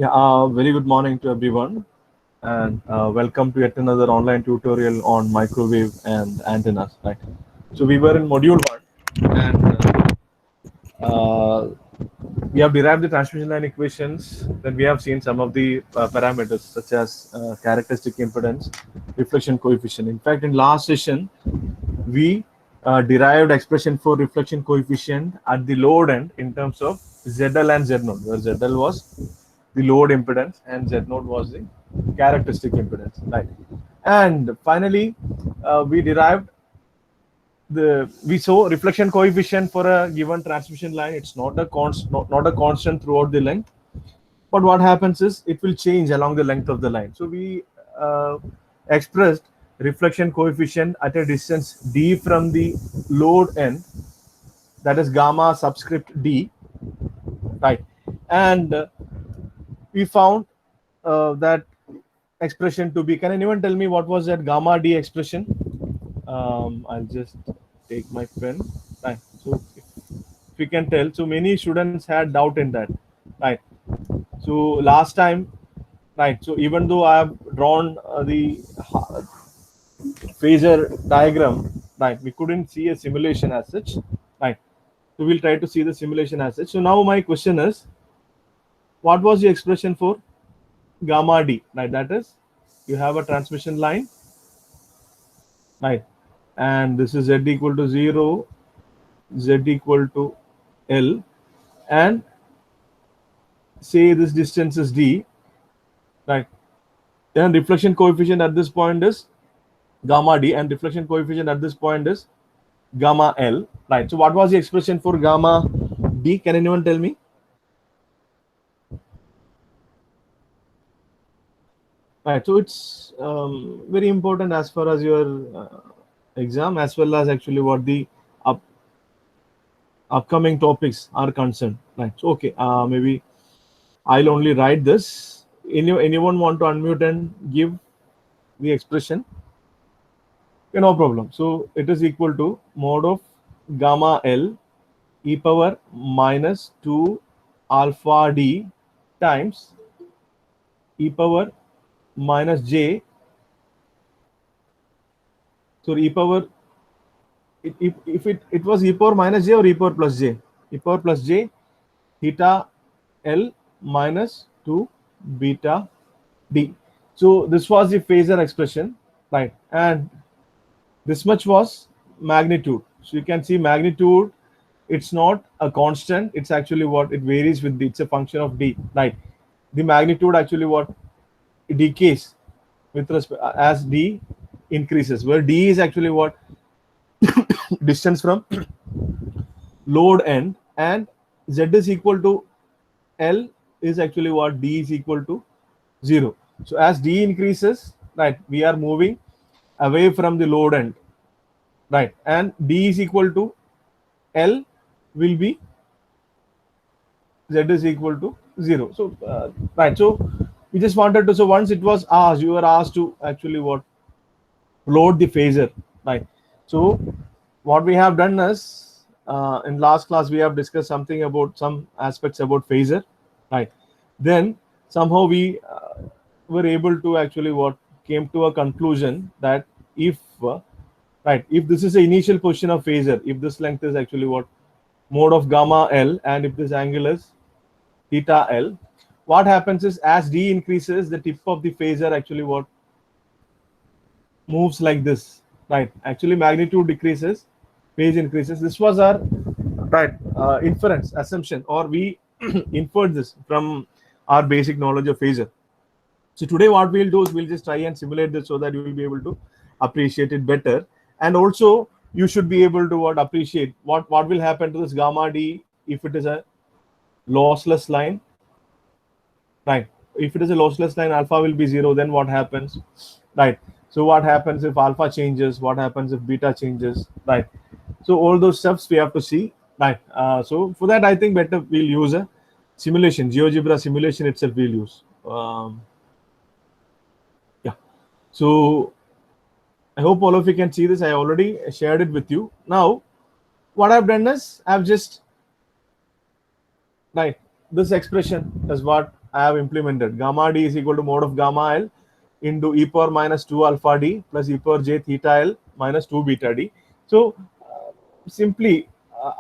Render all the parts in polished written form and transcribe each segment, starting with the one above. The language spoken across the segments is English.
Yeah, very good morning to everyone, and welcome to yet another online tutorial on microwave and antennas. Right. So we were in module one, and we have derived the transmission line equations. Then we have seen some of the parameters such as characteristic impedance, reflection coefficient. In fact, in last session, we derived expression for reflection coefficient at the load end in terms of ZL and Z node, where ZL was the load impedance and Z node was the characteristic impedance, right? And finally, we derived we saw reflection coefficient for a given transmission line. It's not a not a constant throughout the length, but what happens is it will change along the length of the line. So we uh, expressed reflection coefficient at a distance d from the load end, that is gamma subscript d, right? And we found that expression to be. Can anyone tell me what was that gamma d expression? I'll just take my pen. Right. So if you can tell, so many students had doubt in that, right? So last time, right? So even though I have drawn the phasor diagram, right, we couldn't see a simulation as such, right? So we'll try to see the simulation as such. So now my question is, what was the expression for gamma d? Right, that is, you have a transmission line, right, and this is z equal to 0, z equal to L, and say this distance is d, right? Then reflection coefficient at this point is gamma d, and reflection coefficient at this point is gamma L, right? So what was the expression for gamma d? Can anyone tell me? Right. So it's very important as far as your exam, as well as actually what the upcoming topics are concerned. Right. So okay, maybe I'll only write this. Anyone want to unmute and give the expression? Okay, no problem. So it is equal to mod of gamma L e power minus 2 alpha d times e power minus j. So e power, if it was e power minus j or e power plus j? E power plus j theta L minus 2 beta d. So this was the phasor expression, right? And this much was magnitude. So you can see magnitude, it's not a constant, it's actually what it varies with it's a function of d, right? The magnitude actually what it decays with respect as d increases, where d is actually what distance from load end, and z is equal to L is actually what d is equal to 0. So as d increases, right, we are moving away from the load end, right, and d is equal to L will be z is equal to 0. So right, so we just wanted to, so once it was asked, you were asked to actually what load the phasor, right? So what we have done is, in last class we have discussed something about some aspects about phasor, right? Then somehow we were able to actually what came to a conclusion that if right, if this is the initial position of phasor, if this length is actually what mode of gamma L, and if this angle is theta L, what happens is as d increases, the tip of the phasor actually what moves like this, right? Actually magnitude decreases, phase increases. This was our right inference assumption, or we inferred this from our basic knowledge of phasor. So today what we'll do is we'll just try and simulate this so that you will be able to appreciate it better, and also you should be able to what appreciate what will happen to this gamma d if it is a lossless line, right? If it is a lossless line, alpha will be 0, then what happens, right? So what happens if alpha changes, what happens if beta changes, right? So all those steps we have to see, right? So for that I think better we'll use a simulation, GeoGebra simulation itself we'll use. Yeah, so I hope all of you can see this. I already shared it with you. Now what I've done is I've just, right, this expression is what I have implemented. Gamma d is equal to mod of gamma L into e power minus 2 alpha d plus e power j theta L minus 2 beta d. So simply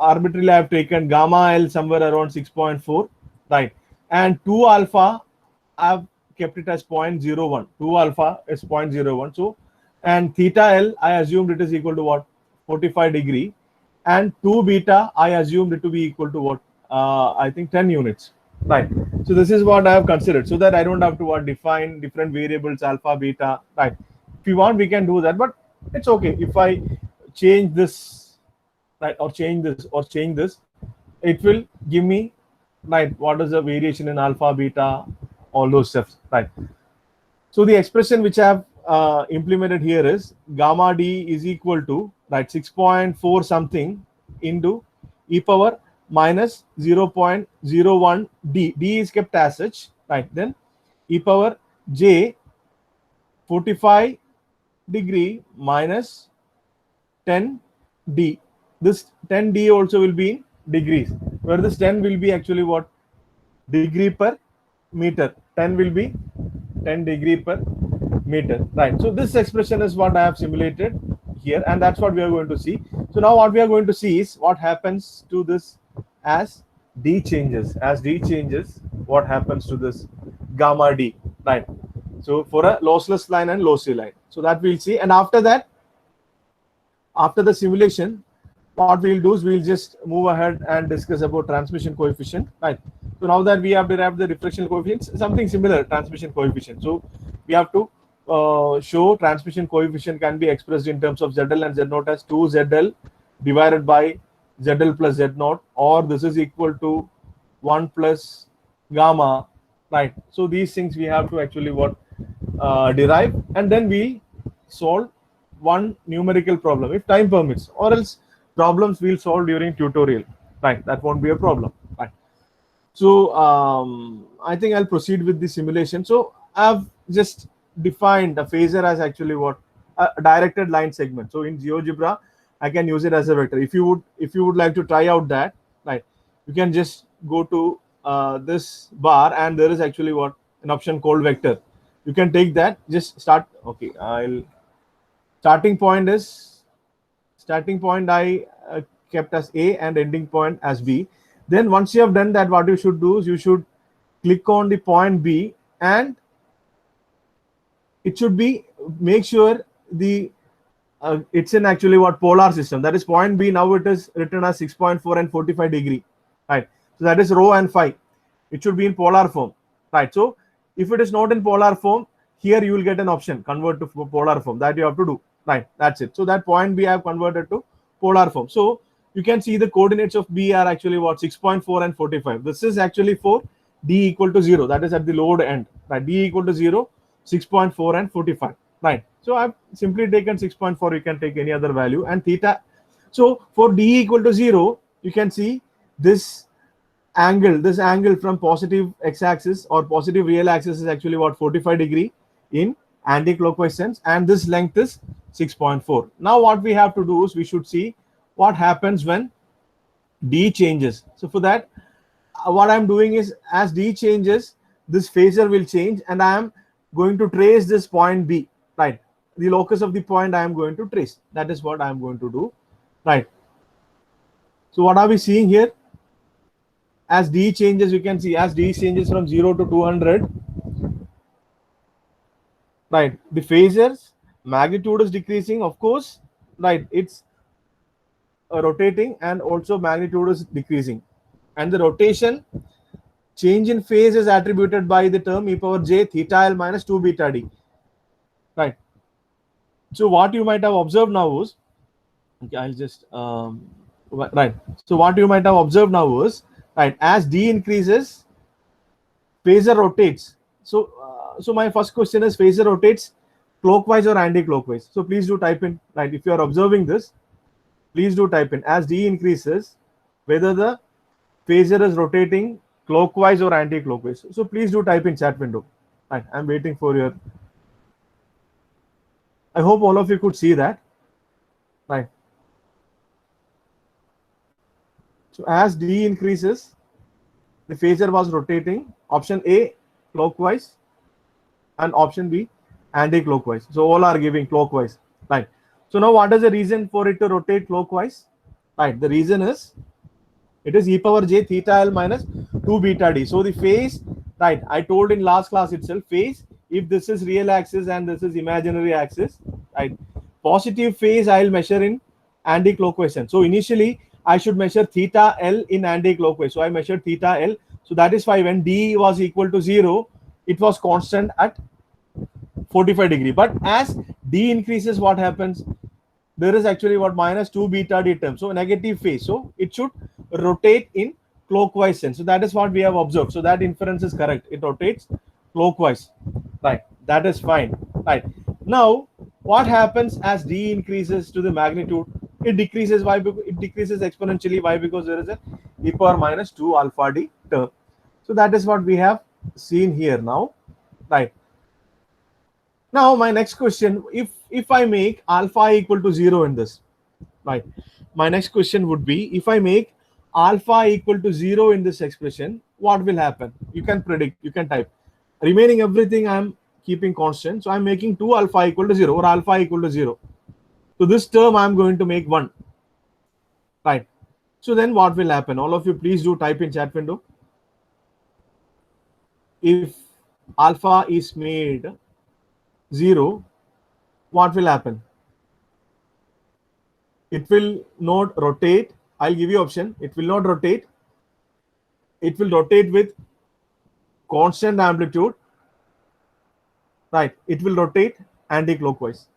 arbitrarily I have taken gamma L somewhere around 6.4, right? And 2 alpha I have kept it as 0.01. 2 alpha is 0.01. So, and theta L I assumed it is equal to what? 45 degree. And 2 beta I assumed it to be equal to what? I think 10 units. Right. So this is what I have considered, so that I don't have to define different variables alpha, beta. Right. If you want, we can do that, but it's okay if I change this, right, or change this, it will give me, right, what is the variation in alpha, beta, all those steps, right? So the expression which I have implemented here is gamma d is equal to, right, 6.4 something into e power minus 0.01 d. D is kept as such, right? Then e power j 45 degree minus 10 d. This 10 d also will be in degrees, where this 10 will be actually what? Degree per meter. 10 will be 10 degree per meter, right? So this expression is what I have simulated here, and that's what we are going to see. So now what we are going to see is what happens to this as d changes. As d changes, what happens to this gamma d, right? So for a lossless line and lossy line, so that we'll see. And after that, after the simulation, what we'll do is we'll just move ahead and discuss about transmission coefficient, right? So now that we have derived the diffraction coefficient, something similar, transmission coefficient. So we have to show transmission coefficient can be expressed in terms of ZL and Z0 as 2ZL divided by ZL plus Z0, or this is equal to 1 plus gamma, right? So these things we have to actually derive, and then we solve one numerical problem if time permits, or else problems we'll solve during tutorial, right? That won't be a problem, right? So I think I'll proceed with the simulation. So I've just defined a phasor as actually what? A directed line segment. So in GeoGebra, I can use it as a vector. If you would like to try out that, right, you can just go to this bar, and there is actually what? An option called vector. You can take that, just start. Okay, starting point I kept as A and ending point as B. Then once you have done that, what you should do is you should click on the point B, and it should be, make sure the it's in actually what? Polar system. That is point B. Now it is written as 6.4 and 45 degree, right? So that is rho and phi. It should be in polar form, right? So if it is not in polar form, here you will get an option, convert to polar form. That you have to do, right? That's it. So that point B I have converted to polar form. So you can see the coordinates of B are actually what? 6.4 and 45. This is actually for D equal to 0. That is at the load end, right? D equal to 0, 6.4 and 45, right? So I've simply taken 6.4. You can take any other value, and theta. So for D equal to 0, you can see this angle from positive x-axis or positive real axis is actually what? 45 degree in anti-clockwise sense, and this length is 6.4. Now what we have to do is we should see what happens when D changes. So for that, what I'm doing is, as D changes, this phasor will change, and I am going to trace this point B, right? The locus of the point I am going to trace. That is what I am going to do, right? So what are we seeing here? As D changes, you can see as D changes from 0 to 200, right, the phasor's magnitude is decreasing, of course, right? It's rotating, and also magnitude is decreasing, and the rotation change in phase is attributed by the term e power j theta L minus 2 beta d, right? So what you might have observed now is, okay, I'll just right. So what you might have observed now is, right, as D increases, phasor rotates. So so my first question is, phasor rotates clockwise or anti-clockwise? So please do type in, right? If you are observing this, please do type in, as D increases, whether the phasor is rotating clockwise or anti-clockwise. So please do type in chat window. Right, I'm waiting for your. I hope all of you could see that, right? So as D increases, the phasor was rotating. Option A, clockwise, and option B anti-clockwise. So all are giving clockwise, right? So now what is the reason for it to rotate clockwise? Right, the reason is it is e power j theta l minus 2 beta d. So the phase, right, I told in last class itself, phase, if this is real axis and this is imaginary axis, right, positive phase I'll measure in anti-clockwise sense. So initially I should measure theta l in anti-clockwise. So I measured theta l. So that is why when d was equal to 0, it was constant at 45 degree. But as d increases, what happens? There is actually what minus 2 beta d term, so negative phase, so it should rotate in clockwise sense. So that is what we have observed. So that inference is correct, it rotates clockwise, right? That is fine, right? Now what happens as d increases to the magnitude? It decreases. Why? Because it decreases exponentially. Why? Because there is a e power minus 2 alpha d term. So that is what we have seen here now, right? Now my next question, if I make alpha equal to 0 in this, right, my next question would be, if I make alpha equal to 0 in this expression, what will happen? You can predict, you can type. Remaining everything I'm keeping constant, so I'm making 2 alpha equal to 0 or alpha equal to 0. So this term I'm going to make 1, right? So then what will happen? All of you please do type in chat window. If alpha is made 0, what will happen? It will not rotate. I'll give you option. It will not rotate. It will rotate with constant amplitude, right? It will rotate anti-clockwise.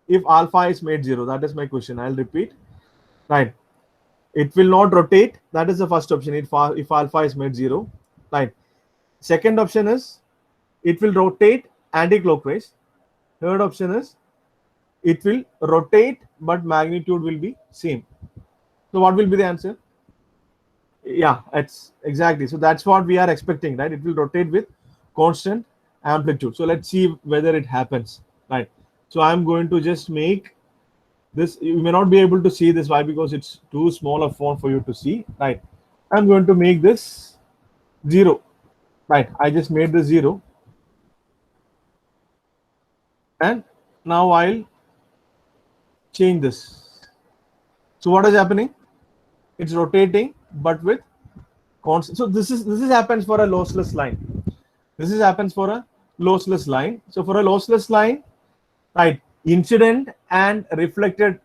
If alpha is made 0, that is my question. I'll repeat, right? It will not rotate. That is the first option. If alpha is made 0, right? Second option is it will rotate anti-clockwise. Third option is it will rotate but magnitude will be same. So what will be the answer? Yeah, it's exactly. So that's what we are expecting, right? It will rotate with constant amplitude. So let's see whether it happens, right? So I'm going to just make this. You may not be able to see this. Why? Because it's too small a font for you to see, right? I'm going to make this 0, right? I just made the 0, and now I'll change this. So what is happening? It's rotating but with constant. So this happens for a lossless line. This is happens for a lossless line. So for a lossless line, right, incident and reflected.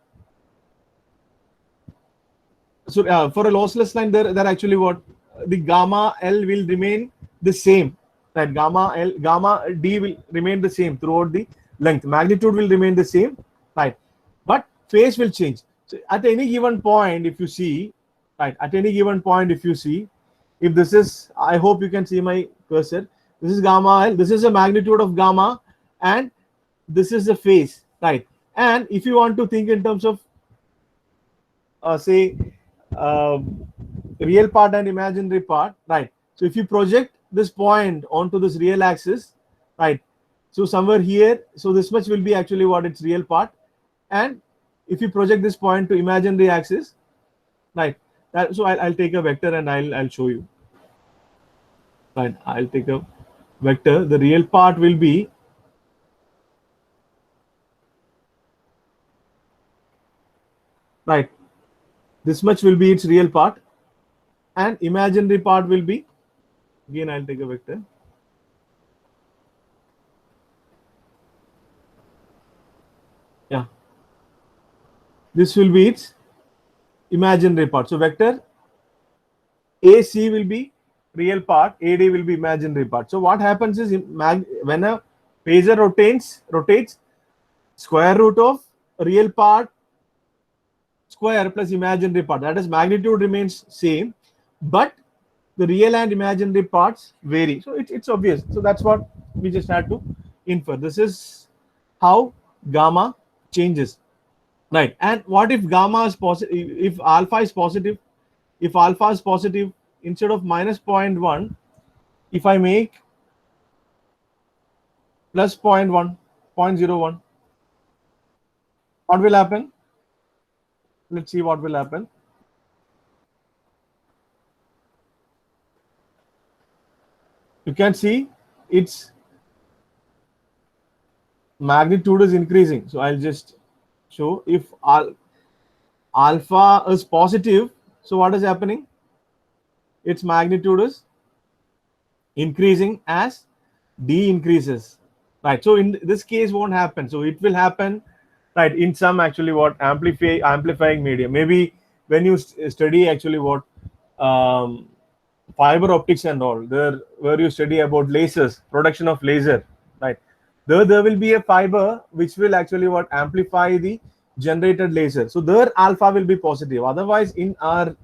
So for a lossless line, there actually what the gamma L will remain the same. Right, gamma D will remain the same throughout the length. Magnitude will remain the same, right? But phase will change. So at any given point, if you see, right, at any given point, if you see, if this is, I hope you can see my cursor. This is gamma L. This is the magnitude of gamma, and this is the phase, right? And if you want to think in terms of say real part and imaginary part, right? So if you project this point onto this real axis, right, so somewhere here, so this much will be actually what its real part, and if you project this point to imaginary axis, right, so I'll take a vector and I'll show you, right? I'll take a vector. The real part will be, right, this much will be its real part, and imaginary part will be, again I'll take a vector, yeah, this will be its imaginary part. So vector AC will be real part, AD will be imaginary part. So what happens is when a phasor rotates square root of real part square plus imaginary part, that is magnitude remains same, but the real and imaginary parts vary. So it's obvious. So that's what we just had to infer. This is how gamma changes, right? And what if gamma is positive? If alpha is positive, instead of minus 0.1, if I make plus 0.1, 0.01, what will happen? Let's see what will happen. you can see its magnitude is increasing. So I'll just show if alpha is positive, so what is happening? Its magnitude is increasing as d increases, right? So in this case won't happen, so it will happen, right, in some actually what amplifying medium. Maybe when you study actually what fiber optics and all, there where you study about lasers, production of laser, right, there will be a fiber which will actually what amplify the generated laser, so there alpha will be positive. Otherwise in our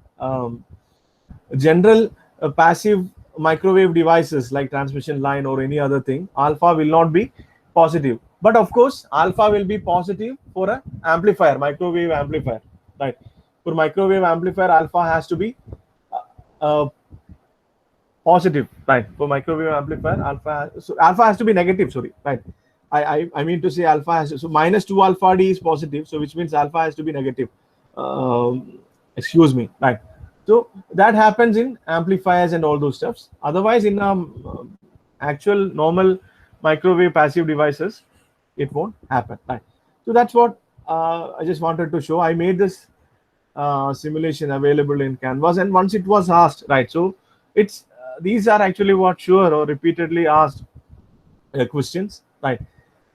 general passive microwave devices like transmission line or any other thing, alpha will not be positive. But of course alpha will be positive for a amplifier, microwave amplifier, right? For microwave amplifier alpha has to be positive, right? For microwave amplifier alpha, so alpha has to be negative, sorry, right? I mean to say alpha has to, so minus 2 alpha d is positive, so which means alpha has to be negative. Excuse me, right? So that happens in amplifiers and all those stuffs. Otherwise in actual normal microwave passive devices it won't happen, right? So that's what I just wanted to show. I made this simulation available in Canvas, and once it was asked, right, so it's these are actually what sure or repeatedly asked questions, right?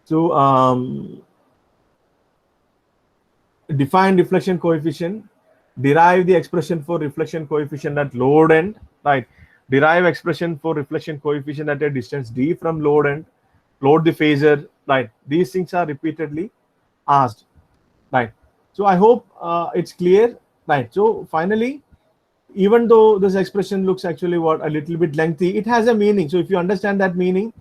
So define reflection coefficient, derive the expression for reflection coefficient at load end, right? Derive expression for reflection coefficient at a distance d from load end, load the phasor, right? These things are repeatedly asked, right? So I hope it's clear, right? So finally, even though this expression looks actually what a little bit lengthy, it has a meaning. So if you understand that meaning,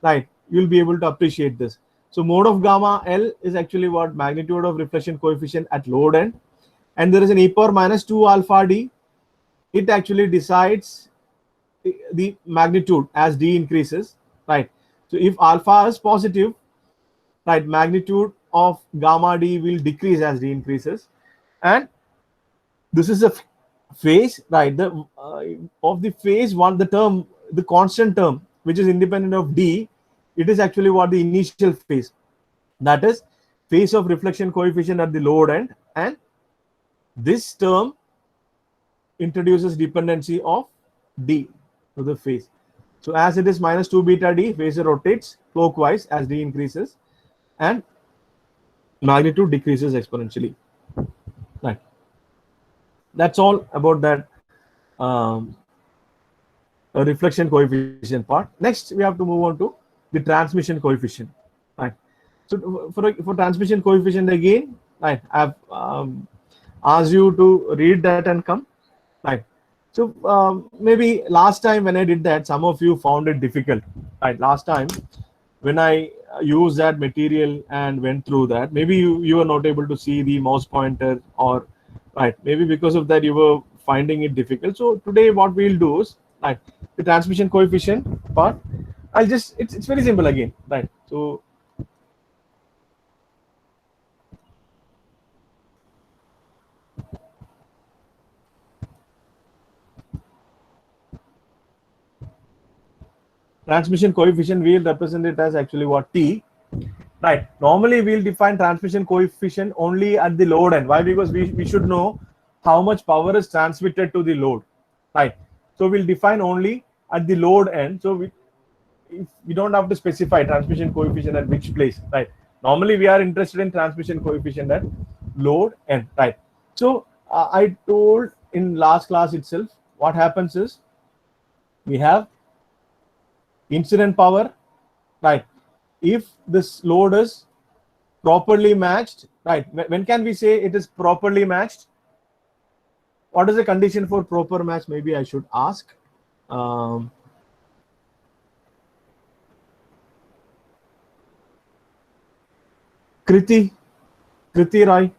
right, you'll be able to appreciate this. So mode of gamma L is actually what magnitude of reflection coefficient at load end, and there is an e power minus 2 alpha d. It actually decides the magnitude as d increases, right? So if alpha is positive, right, magnitude of gamma d will decrease as d increases, and this is a phase, right? The of the phase one, the term, the constant term which is independent of d, it is actually what the initial phase, that is phase of reflection coefficient at the load end, and this term introduces dependency of d to the phase. So as it is minus 2 beta d, phasor rotates clockwise as d increases and magnitude decreases exponentially, right? That's all about that reflection coefficient part. Next we have to move on to the transmission coefficient, right? So for transmission coefficient again, right, I've asked you to read that and come, right? So maybe last time when I did that, some of you found it difficult, right? Last time when I used that material and went through that, maybe you were not able to see the mouse pointer, or right, maybe because of that you were finding it difficult. So today what we'll do is, right, the transmission coefficient part, I'll just, it's very simple again, right? So transmission coefficient, we'll represent it as actually what, t, right? Normally we'll define transmission coefficient only at the load end. Why? Because we should know how much power is transmitted to the load, right? So we'll define only at the load end. So we don't have to specify transmission coefficient at which place, right? Normally we are interested in transmission coefficient at load end, right? So I told in last class itself, what happens is we have incident power, right? If this load is properly matched, right? When can we say it is properly matched? What is the condition for proper match? Maybe I should ask. Kriti Roy,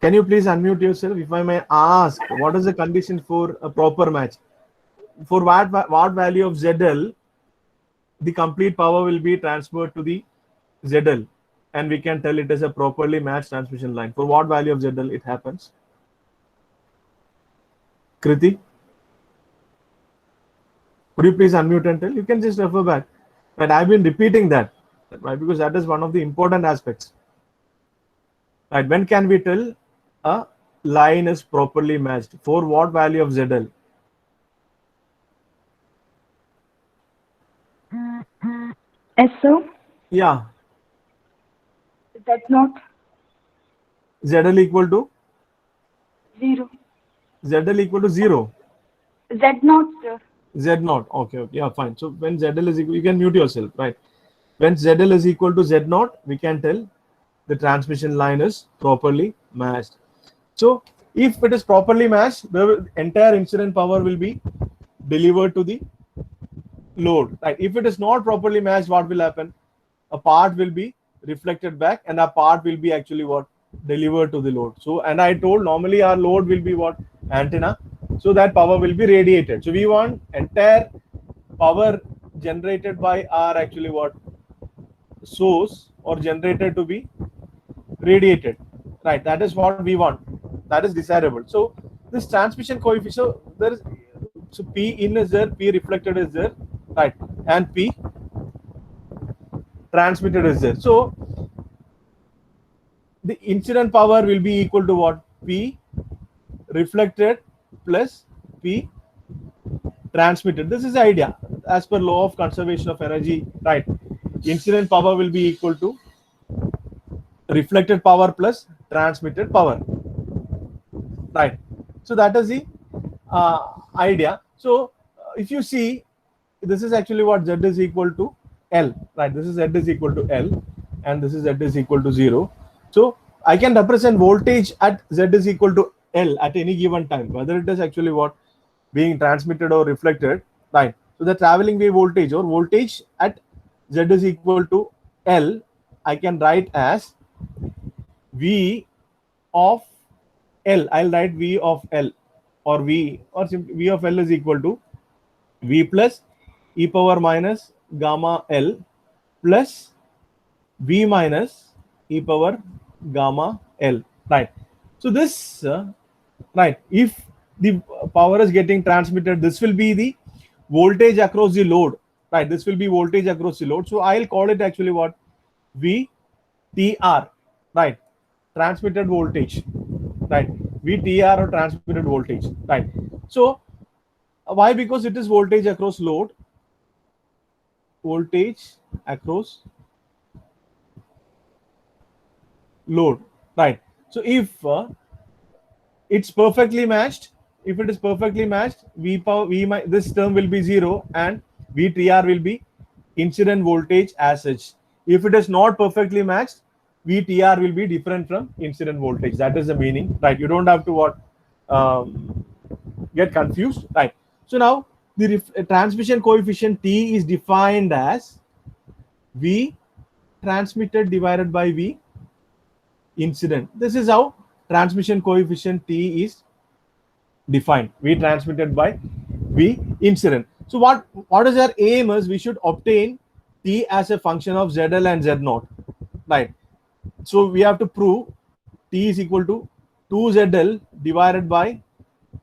can you please unmute yourself? If I may ask, what is the condition for a proper match? For what value of ZL, the complete power will be transferred to the ZL, and we can tell it is a properly matched transmission line. For what value of ZL it happens? Kriti, could you please unmute and tell? You can just refer back. But I've been repeating that, right? Because that is one of the important aspects. Right? When can we tell a line is properly matched? For what value of ZL? SO? Yeah. Z0? ZL equal to? 0. ZL equal to 0. Z0, sir. Z0. Okay. Yeah, fine. So when ZL is equal, you can mute yourself, right? When ZL is equal to Z0, we can tell the transmission line is properly matched. So if it is properly matched, the entire incident power will be delivered to the load. Right? If it is not properly matched, what will happen? A part will be reflected back, and a part will be actually what? Delivered to the load. So, and I told normally our load will be what? Antenna. So that power will be radiated. So we want entire power generated by our actually what? Source or generator to be radiated, right? That is what we want. That is desirable. So this transmission coefficient, so there is, so P in is there, P reflected is there, right? And P transmitted is there. So the incident power will be equal to what? P reflected plus P transmitted. This is the idea as per law of conservation of energy, right? Incident power will be equal to reflected power plus transmitted power, right? So that is the idea. So if you see, this is actually what Z is equal to L, right? This is Z is equal to L, and this is Z is equal to 0. So I can represent voltage at Z is equal to L at any given time, whether it is actually what being transmitted or reflected, right? So the traveling wave voltage or voltage at Z is equal to L, I can write as V of L. I'll write V of L, or V, or simply V of L is equal to V plus e power minus gamma L plus V minus e power gamma L, right? So this, right, if the power is getting transmitted, this will be the voltage across the load, right? This will be voltage across the load. So I'll call it actually what? VTR, right? Transmitted voltage, right? VTR or transmitted voltage, right? So why? Because it is voltage across load, voltage across load, right? So if it's perfectly matched, if it is perfectly matched, V power V this term will be 0 and VTR will be incident voltage as such. If it is not perfectly matched, VTR will be different from incident voltage. That is the meaning, right? You don't have to what get confused, right? So now the transmission coefficient T is defined as V transmitted divided by V incident. This is how transmission coefficient T is defined. V transmitted by V incident. So what is our aim is we should obtain T as a function of ZL and Z0, right? So we have to prove T is equal to 2ZL divided by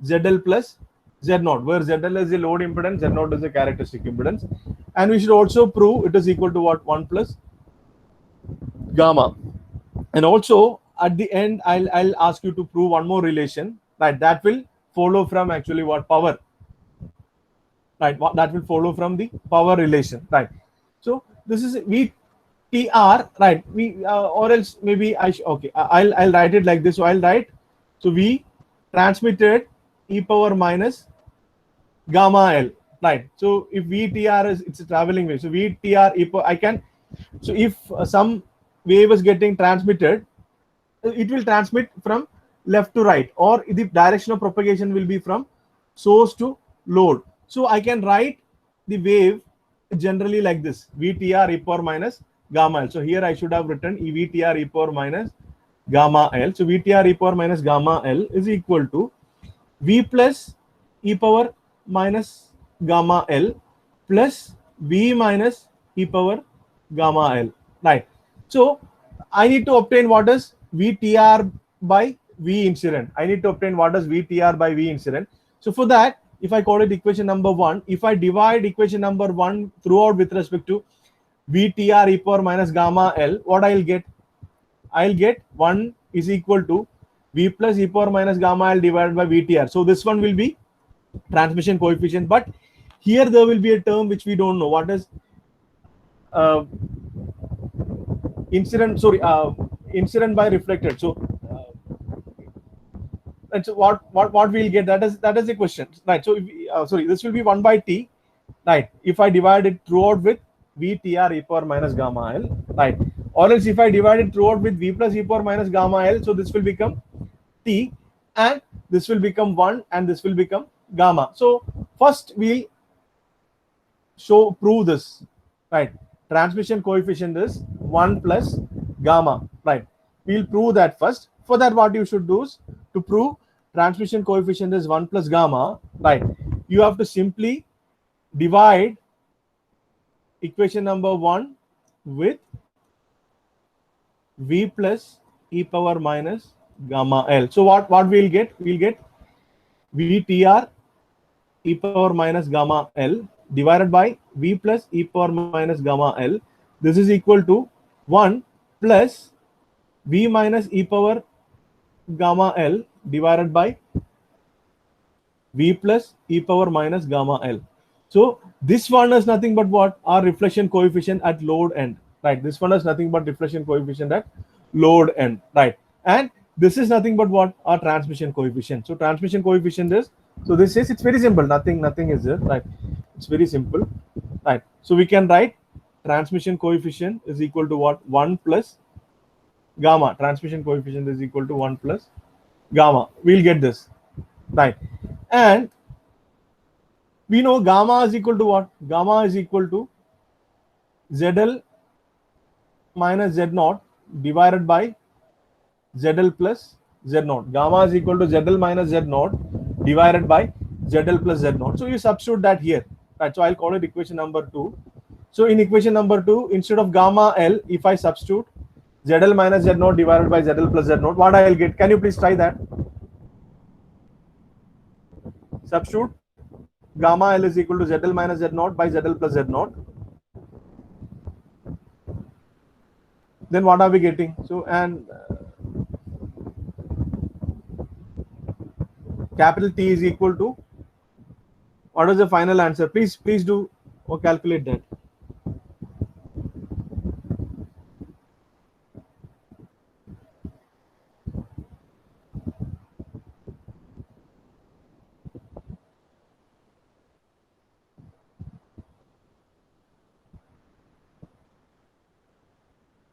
ZL plus Z0, where ZL is the load impedance, Z0 is the characteristic impedance, and we should also prove it is equal to what? 1 plus gamma. And also at the end, I'll ask you to prove one more relation, right? That will follow from actually what? Power, right? That will follow from the power relation, right? So this is VTR, right? We or else maybe okay. I'll write it like this. So I'll write, so V transmitted e power minus gamma L, right? So if VTR is, it's a traveling wave, so VTR e power, I can, so if some wave is getting transmitted, it will transmit from left to right, or the direction of propagation will be from source to load. So I can write the wave generally like this: VTR e power minus gamma L. So here I should have written VTR e power minus gamma L. So VTR e power minus gamma L is equal to V plus e power minus gamma L plus V minus e power gamma L, right? So I need to obtain what is VTR by V incident. I need to obtain what is VTR by V incident. So for that, if I call it equation number 1, if I divide equation number 1 throughout with respect to VTR e power minus gamma L, what I'll get? I'll get 1 is equal to V plus e power minus gamma L divided by VTR. So this one will be transmission coefficient, but here there will be a term which we don't know. What is incident? Sorry, incident by reflected. So that's what we'll get. That is the question, right? So sorry, this will be 1 by T, right? If I divide it throughout with VTR e power minus gamma L, right? Or else if I divide it throughout with V plus e power minus gamma L, so this will become T, and this will become 1, and this will become gamma. So first we'll prove this, right? Transmission coefficient is 1 plus gamma, right? We'll prove that first. For that, what you should do is, to prove transmission coefficient is 1 plus gamma, right? You have to simply divide equation number 1 with V plus e power minus gamma L. So what we'll get? We'll get VTR e power minus gamma L divided by V plus e power minus gamma L. This is equal to 1 plus V minus e power gamma L divided by V plus e power minus gamma L. So this one is nothing but what? Our reflection coefficient at load end, right? This one is nothing but reflection coefficient at load end, right? And this is nothing but what? Our transmission coefficient. So transmission coefficient is, so this is, it's very simple. Nothing is there, right? It's very simple, right? So we can write transmission coefficient is equal to what? 1 plus gamma. Transmission coefficient is equal to 1 plus gamma. We'll get this, right? And we know gamma is equal to what? Gamma is equal to ZL minus Z0 divided by ZL plus Z0. Gamma is equal to ZL minus Z0 divided by ZL plus Z0. So you substitute that here, right? So I'll call it equation number 2. So in equation number 2, instead of gamma L, if I substitute ZL minus Z0 divided by ZL plus Z0, what I'll get? Can you please try that? Substitute gamma L is equal to ZL minus Z0 by ZL plus Z0. Then what are we getting? So, and capital T is equal to, what is the final answer? Please do or calculate that.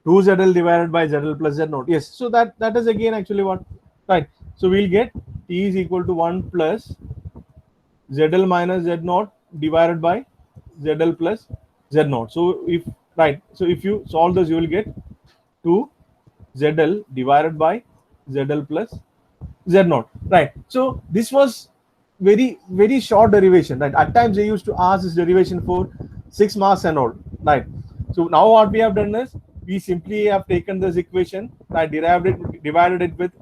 Two ZL divided by ZL plus Z0. Yes, so that is again actually what, right? So we'll get T is equal to 1 plus ZL minus Z0 divided by ZL plus Z0. So if, right, so if you solve this, you will get 2 ZL divided by ZL plus Z0, right? So this was very short derivation, right? At times they used to ask this derivation for 6 marks and all, right? So now what we have done is, we simply have taken this equation, right, divided it with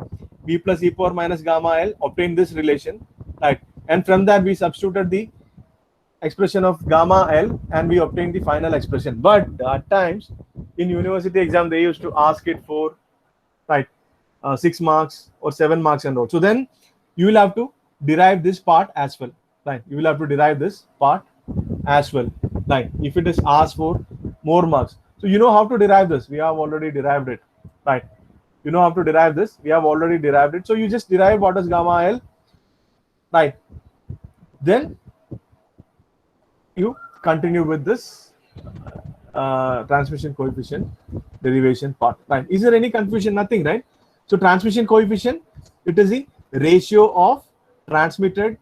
V plus e power minus gamma L, obtained this relation, right? And from that we substituted the expression of gamma L and we obtained the final expression. But at times in university exam they used to ask it for, right, 6 marks or 7 marks and all. So then you will have to derive this part as well, right? You will have to derive this part as well, right? If it is asked for more marks. So you know how to derive this. We have already derived it, right? You know how to derive this. We have already derived it. So you just derive what is gamma L, right? Then you continue with this transmission coefficient derivation part, right? Is there any confusion? Nothing, right? So transmission coefficient, it is the ratio of transmitted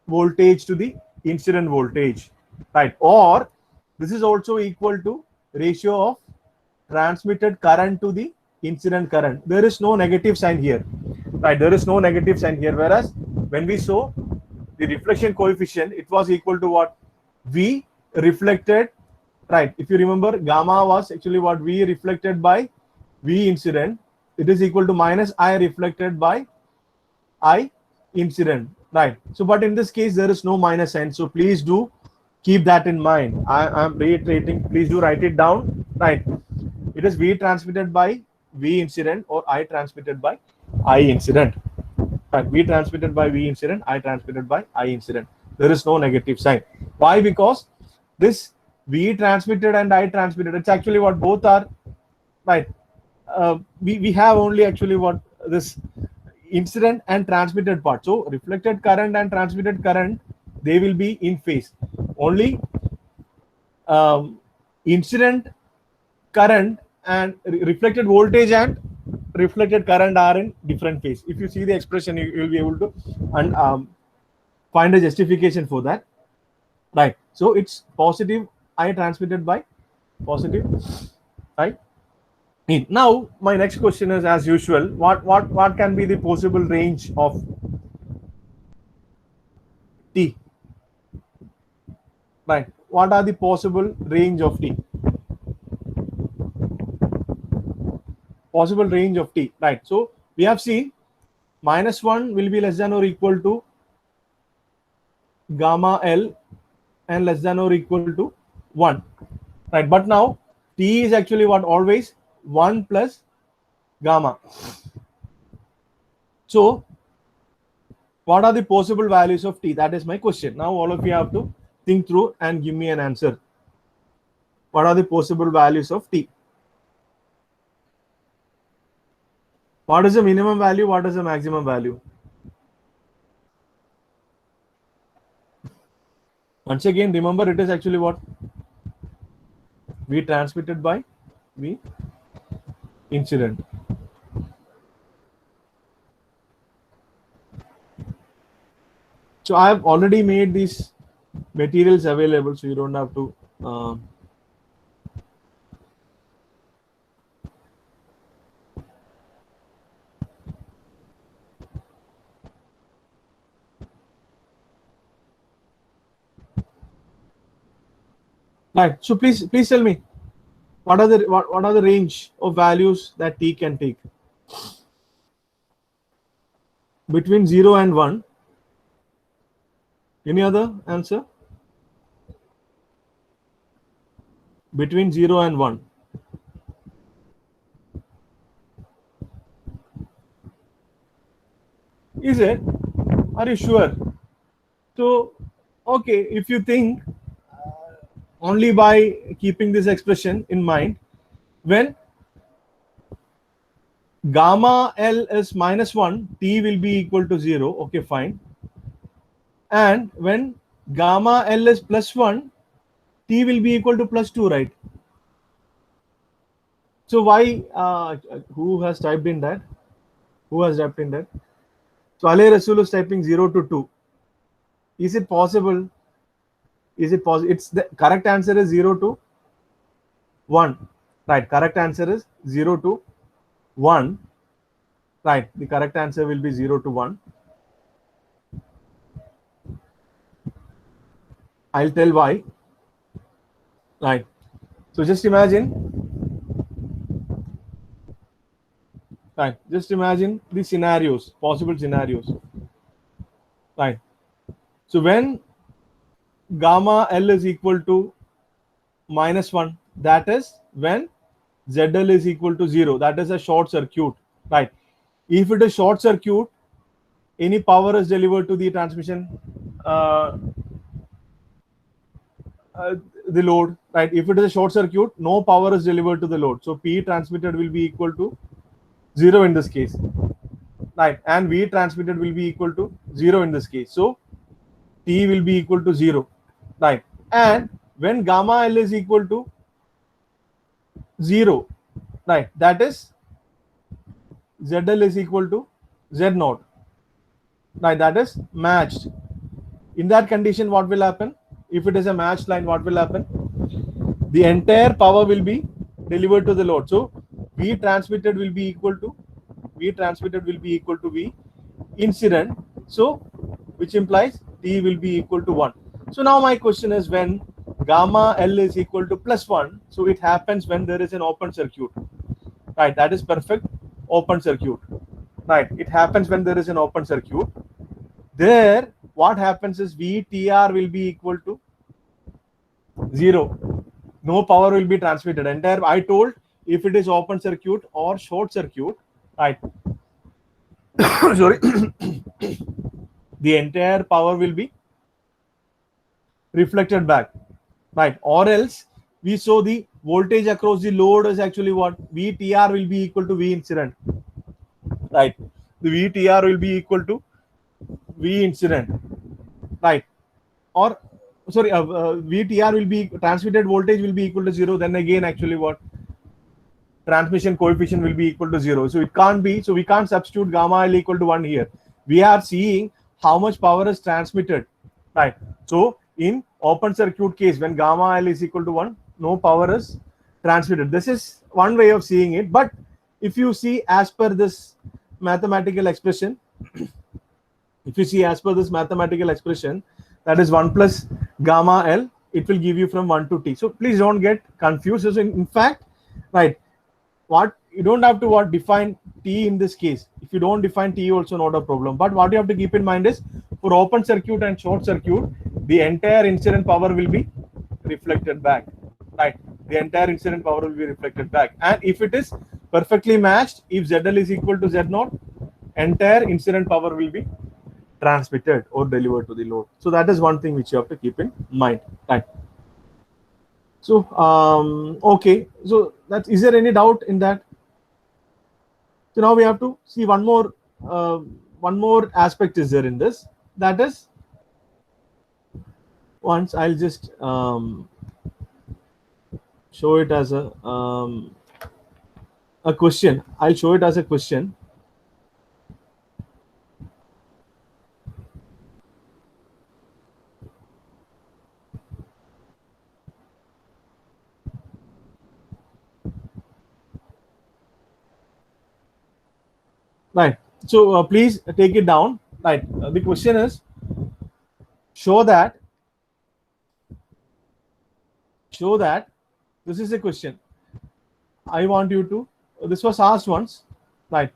voltage to the incident voltage, right? Or this is also equal to ratio of transmitted current to the incident current. There is no negative sign here, right? There is no negative sign here. Whereas when we saw the reflection coefficient, it was equal to what? V reflected, right? If you remember, gamma was actually what? V reflected by V incident. It is equal to minus I reflected by I incident, right? So but in this case there is no minus sign, so please do keep that in mind. I'm reiterating, please do write it down, right? It is V transmitted by V incident or I transmitted by I incident, right? V transmitted by V incident, I transmitted by I incident. There is no negative sign. Why? Because this V transmitted and I transmitted, it's actually what both are, right? We have only actually what this incident and transmitted part. So reflected current and transmitted current, they will be in phase. Only incident current and reflected voltage and reflected current are in different phase. If you see the expression, you will be able to and find a justification for that, right? So it's positive I transmitted by positive I in. Now my next question is, as usual, what can be the possible range of T, right? What are the possible range of T? Possible range of T, right? So we have seen -1 will be less than or equal to gamma L and less than or equal to 1, right? But now T is actually what? Always 1 plus gamma. So what are the possible values of T? That is my question. Now all of you have to think through and give me an answer. What are the possible values of T? What is the minimum value? What is the maximum value? Once again, remember, it is actually what? V transmitted by V incident. So I have already made these materials available, so you don't have to right. So please tell me, what are the range of values that T can take? Between 0 and 1. Any other answer? Between 0 and 1. Is it? Are you sure? So, okay, if you think only by keeping this expression in mind, when gamma L is -1, T will be equal to 0. Okay, fine. And when gamma L is +1, T will be equal to +2, right? So why? Who has typed in that? Who has typed in that? So Ali Rasul is typing 0 to 2. Is it possible? Is it possible? It's the correct answer is 0 to 1. Right. Correct answer is 0 to 1. Right. The correct answer will be 0 to 1. I'll tell why. Right. So just imagine. Right. Just imagine the scenarios, possible scenarios. Right. So when gamma L is equal to -1, that is when ZL is equal to 0. That is a short circuit, right? If it is short circuit, any power is delivered to the transmission, the load, right? If it is a short circuit, no power is delivered to the load. So P transmitted will be equal to 0 in this case, right? And V transmitted will be equal to 0 in this case. So T will be equal to 0, right? And when gamma L is equal to 0, right, that is ZL is equal to Z0, right? That is matched. In that condition, what will happen? If it is a matched line, what will happen? The entire power will be delivered to the load. So V transmitted will be equal to V incident. So which implies T will be equal to 1. So now my question is, when gamma L is equal to +1, so it happens when there is an open circuit, right? That is perfect open circuit, right? It happens when there is an open circuit. There, what happens is VTR will be equal to 0. No power will be transmitted. Entire, I told, if it is open circuit or short circuit, right? Sorry, the entire power will be reflected back, right? Or else we saw the voltage across the load is actually what? VTR will be equal to V incident, right? The VTR will be equal to V incident, right? Or sorry, VTR will be, transmitted voltage will be equal to 0. Then again, actually what? Transmission coefficient will be equal to 0. So it can't be, so we can't substitute gamma L equal to 1 here. We are seeing how much power is transmitted, right? So in open circuit case, when gamma L is equal to 1, no power is transmitted. This is one way of seeing it. But if you see as per this mathematical expression, if you see as per this mathematical expression, that is 1 plus gamma L, it will give you from 1 to T. So please don't get confused. So in fact, right, what you don't have to what define T in this case. If you don't define T also, not a problem. But what you have to keep in mind is, for open circuit and short circuit, the entire incident power will be reflected back, right? The entire incident power will be reflected back. And if it is perfectly matched, if ZL is equal to Z0, entire incident power will be transmitted or delivered to the load. So that is one thing which you have to keep in mind, right? So okay, so that's, is there any doubt in that? So now we have to see one more aspect is there in this. That is, once I'll just show it as a question. I'll show it as a question. Right. So please take it down. Right. The question is, show that this is a question. I want you to. This was asked once, right?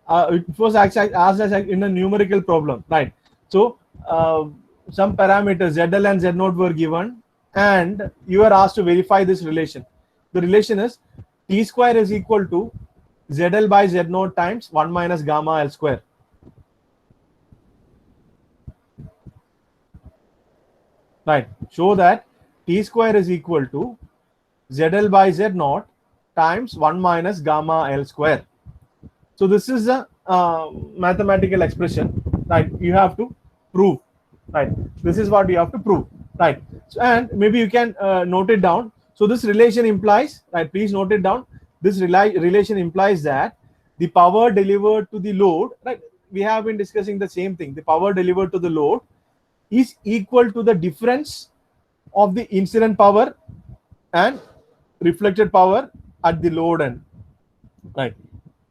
It was actually asked as in a numerical problem, right? So some parameters ZL and Z0 were given, and you are asked to verify this relation. The relation is T square is equal to ZL by Z0 times 1 minus gamma L square. Right. Show that T square is equal to ZL by Z0 times 1 minus gamma L square. So this is a mathematical expression, right? You have to prove, right? This is what you have to prove, right? So, and maybe you can note it down. So this relation implies, right? Please note it down. This relation implies that the power delivered to the load, right? We have been discussing the same thing. The power delivered to the load is equal to the difference of the incident power and reflected power at the load end, right?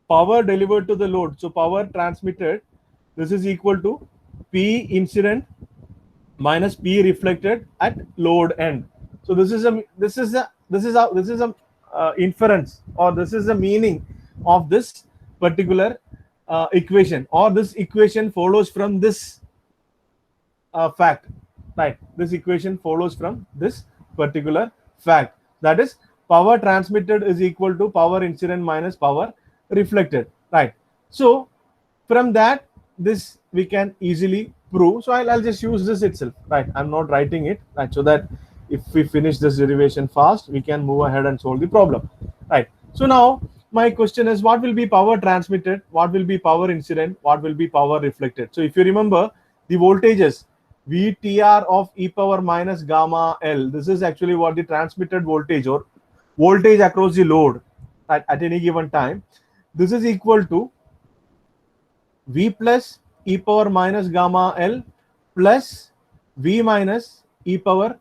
Power delivered to the load, so power transmitted, this is equal to P incident minus P reflected at load end. So this is a inference, or this is the meaning of this particular equation, or this equation follows from this fact, right? This equation follows from this particular fact, that is, power transmitted is equal to power incident minus power reflected, right? So from that, this we can easily prove. So I'll just use this itself, right? I'm not writing it, right? So that if we finish this derivation fast, we can move ahead and solve the problem, right? So now my question is, what will be power transmitted, what will be power incident, what will be power reflected? So if you remember the voltages, VTR of e power minus gamma L, this is actually what the transmitted voltage or voltage across the load at any given time. This is equal to V plus e power minus gamma L plus V minus e power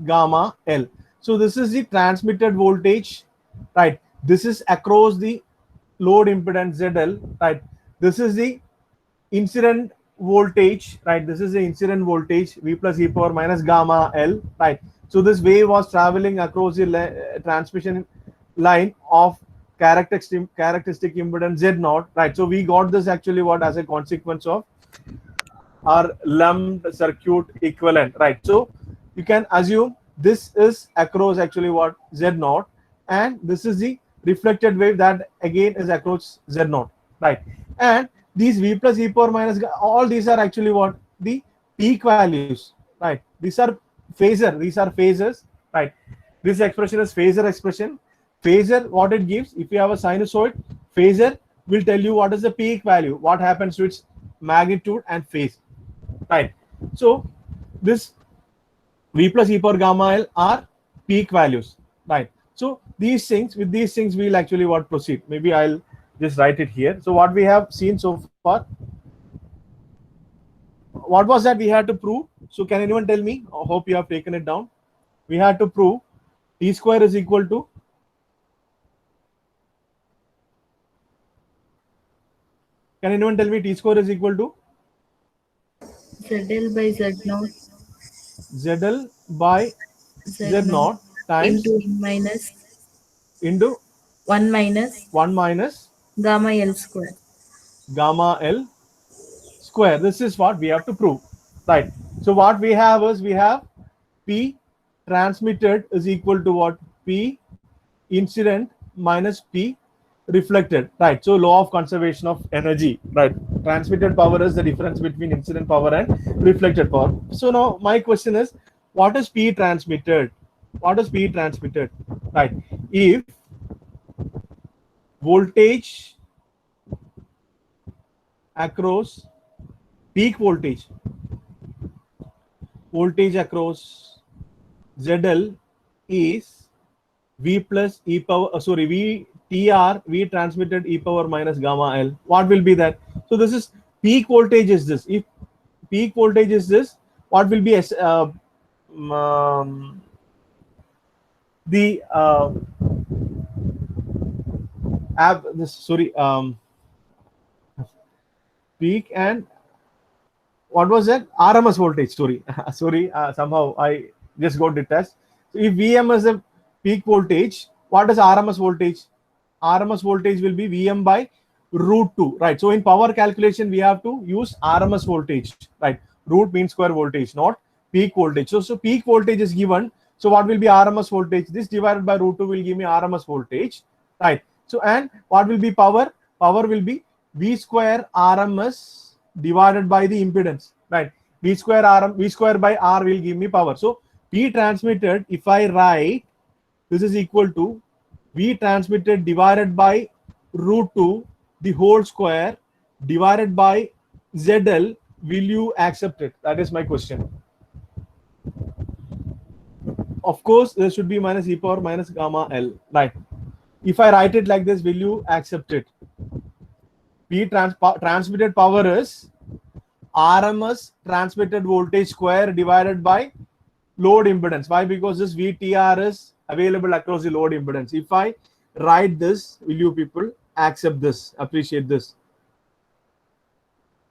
gamma L. So this is the transmitted voltage, right? This is across the load impedance ZL, right? This is the incident voltage, right? This is the incident voltage V plus e power minus gamma L, right? So this wave was traveling across the transmission line of characteristic impedance Z0, right? So we got this actually what as a consequence of are lumped circuit equivalent, right? So you can assume this is across actually what Z naught, and this is the reflected wave that again is across Z naught, right? And these V plus e power minus, all these are actually what the peak values, right? These are phasor, these are phasors, right? This expression is phasor expression. Phasor, what it gives, if you have a sinusoid, phasor will tell you what is the peak value, what happens to its magnitude and phase, right? So this V plus e power gamma L are peak values, right? So these things, with these things, we'll actually what proceed. Maybe I'll just write it here. So what we have seen so far, what was that we had to prove? So can anyone tell me? I hope you have taken it down. We had to prove T square is equal to, can anyone tell me T square is equal to ZL by Z naught ZL by Z naught times into minus into 1 minus 1 minus gamma L square. gamma L square. This is what we have to prove, right? So what we have is, we have P transmitted is equal to what? P incident minus P reflected, right? So law of conservation of energy, right? Transmitted power is the difference between incident power and reflected power. So now my question is, what is P transmitted? What is P transmitted, right? If voltage across peak voltage across ZL is V plus e power, sorry, V TR, V transmitted e power minus gamma L. What will be that? So this is peak voltage is this. If peak voltage is this, what will be the peak, and what was that? RMS voltage. Sorry, sorry. Somehow I just got detached. So if VM is a peak voltage, what is RMS voltage? RMS voltage will be VM by root 2, right? So in power calculation, we have to use RMS voltage, right? Root mean square voltage, not peak voltage. So peak voltage is given. So what will be RMS voltage? This divided by root 2 will give me RMS voltage, right? So, and what will be power? Power will be V square RMS divided by the impedance, right? V square by R will give me power. So P transmitted, if I write, this is equal to V transmitted divided by root 2 the whole square divided by ZL. Will you accept it? That is my question. Of course, there should be minus e power minus gamma L, right? If I write it like this, will you accept it? P transmitted power is RMS transmitted voltage square divided by load impedance. Why? Because this VTR is available across the load impedance. If I write this, will you people accept this, appreciate this?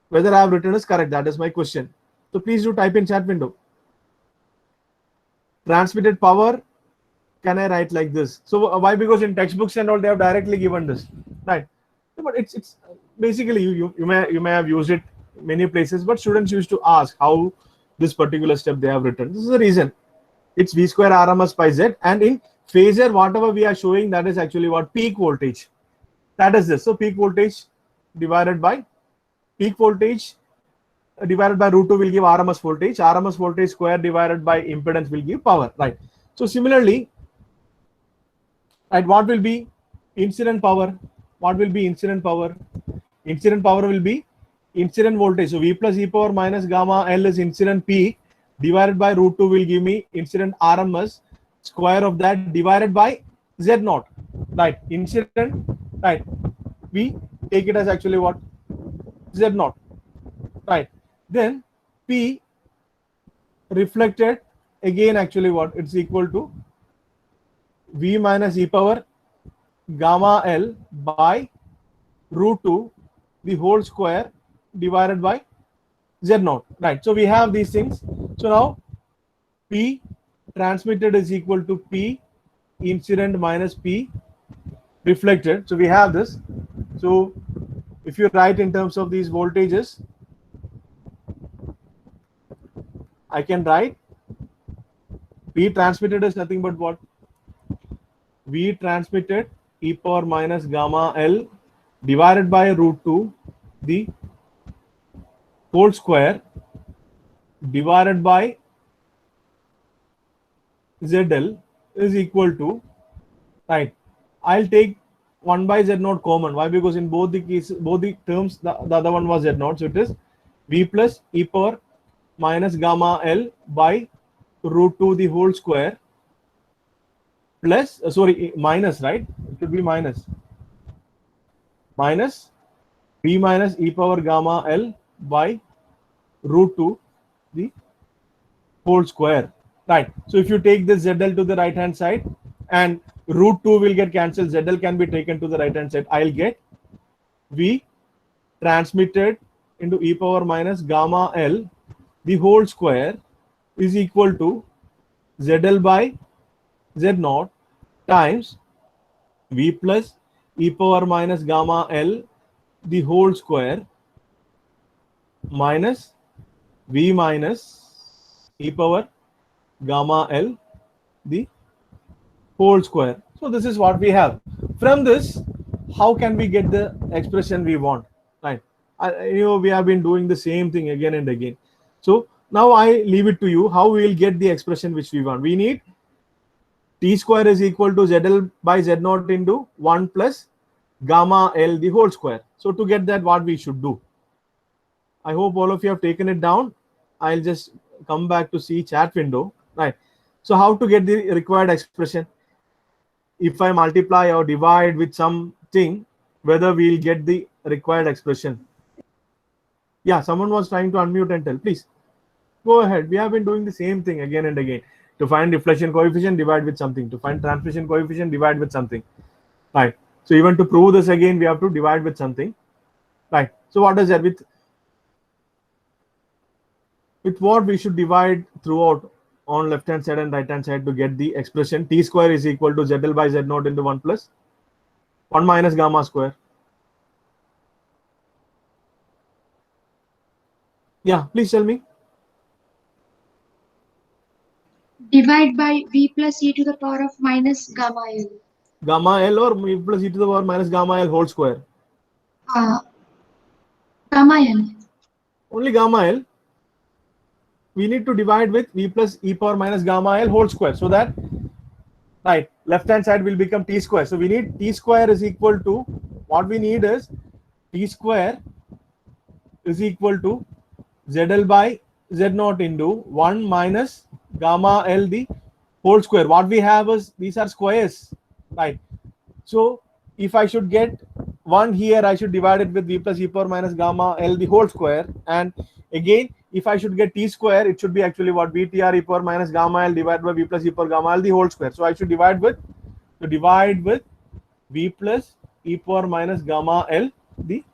Whether I have written is correct, that is my question. So please do type in chat window. Transmitted power, can I write like this? So why? Because in textbooks and all, they have directly given this, right? But it's basically you may have used it many places, but students used to ask how this particular step they have written. This is the reason. It's V square RMS by Z, and in phasor, whatever we are showing, that is actually what? Peak voltage. That is this. So peak voltage divided by root 2 will give RMS voltage. RMS voltage square divided by impedance will give power, right? So similarly, right, what will be incident power? What will be incident power? Incident power will be incident voltage. So V plus e power minus gamma L is incident peak divided by root 2 will give me incident RMS square of that divided by Z naught, right? Incident, right? We take it as actually what? Z naught, right? Then P reflected, again actually what? It's equal to V minus e power gamma L by root 2 the whole square divided by Z naught, right? So we have these things. So now P transmitted is equal to P incident minus P reflected. So we have this. So if you write in terms of these voltages, I can write V transmitted is nothing but what? V transmitted e power minus gamma L divided by root 2 the whole square divided by ZL is equal to, right, I'll take 1 by Z naught common. Why? Because in both the cases, both the terms, the other one was Z naught. So it is V plus e power minus gamma L by root 2 the whole square plus, minus, right? It should be minus V minus e power gamma L by root 2 the whole square, right? So if you take this ZL to the right hand side and root 2 will get cancelled, ZL can be taken to the right hand side. I'll get V transmitted into e power minus gamma L the whole square is equal to ZL by Z naught times V plus e power minus gamma L the whole square minus V minus e power gamma L the whole square. So this is what we have. From this, how can we get the expression we want? Right? We have been doing the same thing again and again. So now I leave it to you how we will get the expression which we want. We need T square is equal to ZL by Z naught into 1 plus gamma L the whole square. So to get that, what we should do? I hope all of you have taken it down. I'll just come back to see chat window. Right. So how to get the required expression? If I multiply or divide with something, whether we'll get the required expression. Yeah, someone was trying to unmute and tell. Please go ahead. We have been doing the same thing again and again. To find reflection coefficient, divide with something. To find transmission coefficient, divide with something. Right. So even to prove this again, we have to divide with something. Right. So what is that? With what we should divide throughout on left hand side and right hand side to get the expression T square is equal to ZL by Z naught into 1 plus 1 minus gamma square. Yeah, please tell me. Divide by V plus e to the power of minus gamma L. Gamma L or V plus e to the power minus gamma L whole square? Gamma L. Only gamma L. We need to divide with V plus e power minus gamma L whole square. So that, right, left hand side will become T square. So we need T square is equal to, what we need is T square is equal to ZL by Z naught into 1 minus gamma L the whole square. What we have is, these are squares, right? So if I should get 1 here, I should divide it with V plus e power minus gamma L the whole square. And again, if I should get T square, it should be actually what? VTR e power minus gamma L divided by V plus e power gamma L the whole square. So I should divide with V plus e power minus gamma L the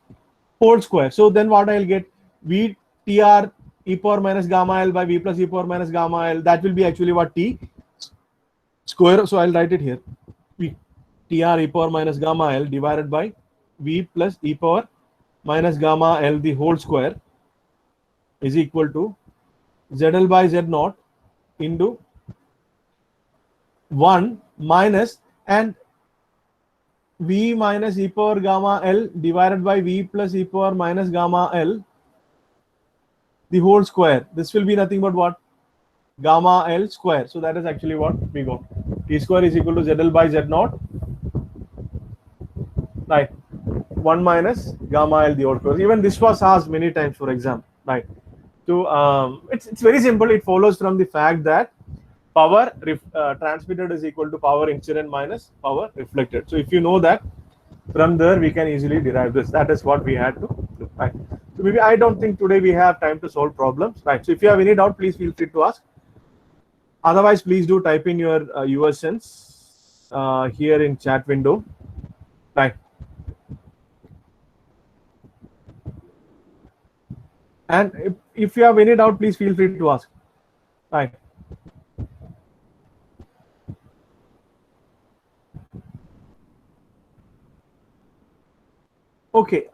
whole square. So then what I'll get? VTR e power minus gamma L by V plus e power minus gamma L. That will be actually what? T square. So I'll write it here. TR e power minus gamma L divided by V plus e power minus gamma L the whole square is equal to ZL by Z naught into 1 minus and V minus e power gamma L divided by V plus e power minus gamma L the whole square. This will be nothing but what? Gamma L square. So that is actually what we got. T square is equal to ZL by Z naught, right? 1 minus gamma L the whole square. Even this was asked many times for exam, right? To it's very simple. It follows from the fact that power transmitted is equal to power incident minus power reflected. So if you know that, from there we can easily derive this. That is what we had to do, right? So maybe I don't think today we have time to solve problems, right? So if you have any doubt, please feel free to ask. Otherwise, please do type in your USNs here in chat window, right? And if you have any doubt, please feel free to ask, right? Okay,